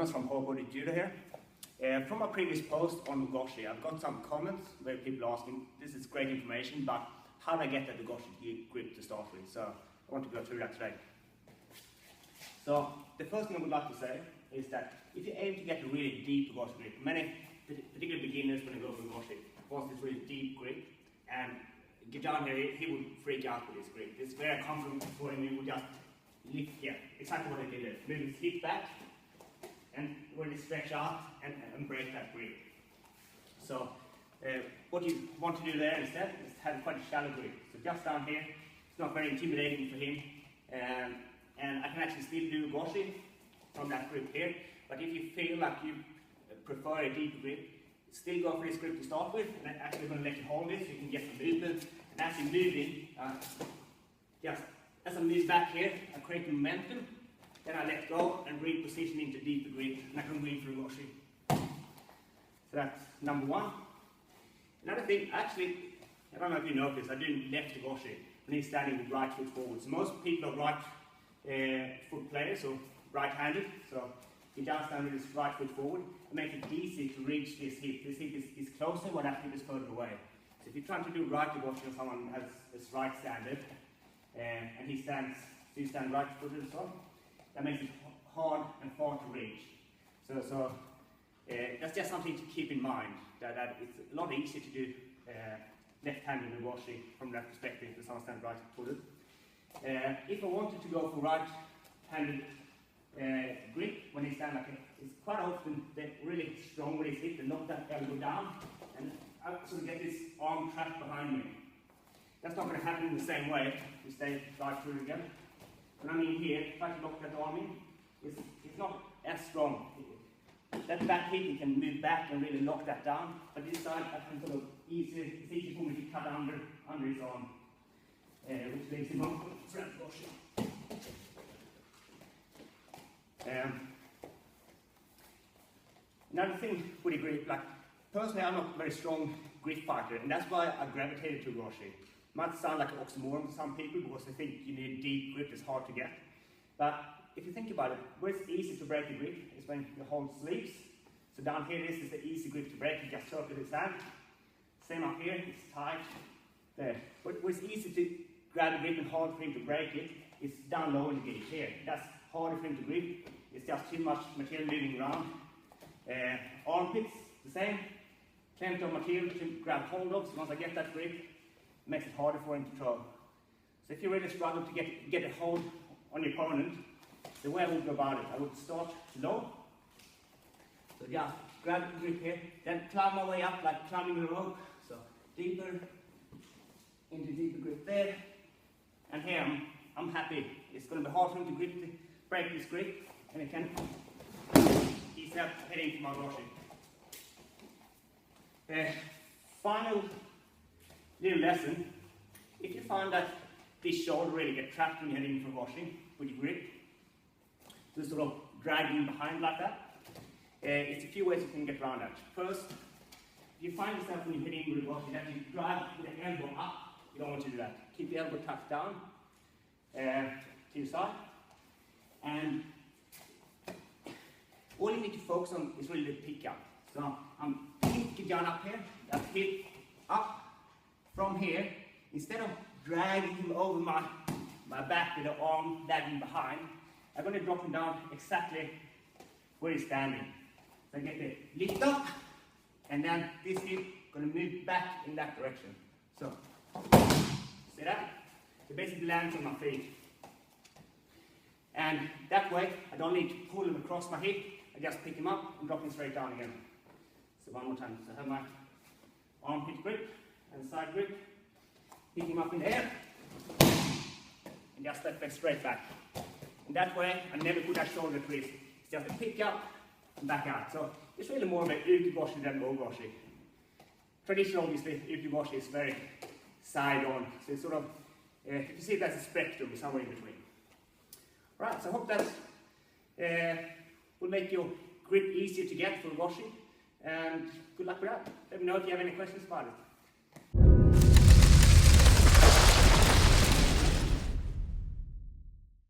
Jonas from O-goshi Judo here. From my previous post on O-goshi, I've got some comments where people are asking, this is great information, but how do I get that O-goshi grip to start with? So I want to go through that today. So the first thing I would like to say is that if you aim to get a really deep O-goshi grip, many particular beginners when they go for O-goshi want this really deep grip, and get down here, he would freak out with this grip. It's very comfortable for him. He would just lift, yeah, exactly what I did there. Move his hip back and really stretch out and break that grip. So what you want to do there instead is have quite a shallow grip. So just down here, it's not very intimidating for him, and I can actually still do O-goshi from that grip here. But if you feel like you prefer a deeper grip, still go for this grip to start with, and I'm actually going to let you hold this so you can get some movement. And as you're moving, just as I move back here, I create momentum, then I let go and reposition into deeper grip, and I can move through O-goshi. So that's number one. Another thing, actually, I don't know if you noticed, I do left O-goshi when he's standing with right foot forward. So most people are right foot players, so right-handed. So he does stand with his right foot forward. It makes it easy to reach this hip. This hip is closer while that hip is further away. So if you're trying to do right O-goshi on someone who has right standard, and he stands, so you stand right footed as well, that makes it hard and far to reach. So that's just something to keep in mind, that it's a lot easier to do left-handed O-goshi from that perspective if someone stands right footed. If I wanted to go for right-handed grip when they stand like it, it's quite often they're really strong with his hip and knock that elbow down, and I sort of get this arm trapped behind me. That's not going to happen in the same way. You stay right through again. When I'm in here, try to lock that arm in. It's not as strong. That back hip, you can move back and really lock that down. But this side, I can sort of it's easy for me to cut under his arm, which leaves him open for O-goshi. Another thing with a grip, like personally I'm not a very strong grip fighter, and that's why I gravitated to O-goshi. Might sound like an oxymoron to some people because they think you need deep grip, it's hard to get. But if you think about it, where it's easy to break a grip is when you hold sleeves. So down here, this is the easy grip to break, you just circle his hand. Same up here, it's tight there. But where it's easy to grab a grip and hard for him to break it, it's down low in the gauge here. That's harder for him to grip, it's just too much material moving around. Armpits, the same. Plenty of material to grab hold of, so once I get that grip, it makes it harder for him to throw. So if you really struggle to get a hold on your opponent, the way I would go about it, I would start low. So just grab the grip here, then climb my way up like climbing a rope. So deeper, into deeper grip there. And here I'm happy. It's going to be hard for him to break this grip, and it can ease up heading to my O-goshi. Final little lesson, if you find that this shoulder really gets trapped when you're heading for O-goshi with your grip, to sort of drag in behind like that, it's a few ways you can get around that. First, if you find yourself when you're hitting with O-goshi that you drag with the elbow up, you don't want to do that. Keep the elbow tucked down to your side, and all you need to focus on is really the pick up. So I'm picking down up here, that hip up from here. Instead of dragging him over my back with the arm lagging behind, I'm going to drop him down exactly where he's standing. So I get the lift up, and then this hip going to move back in that direction. So, see that? It basically lands on my feet. And that way, I don't need to pull him across my hip. I just pick him up and drop him straight down again. So one more time. So I have my armpit grip and side grip. Pick him up in the air. And just step back straight back. And that way, I never put that shoulder crease. It's just a pick up and back out. So it's really more of a O-goshi than O-goshi. Traditionally, obviously, O-goshi is very side on. So it's sort of, if you see it as a spectrum, somewhere in between. Right, so I hope that will make your grip easier to get for O-goshi, and good luck with that. Let me know if you have any questions about it.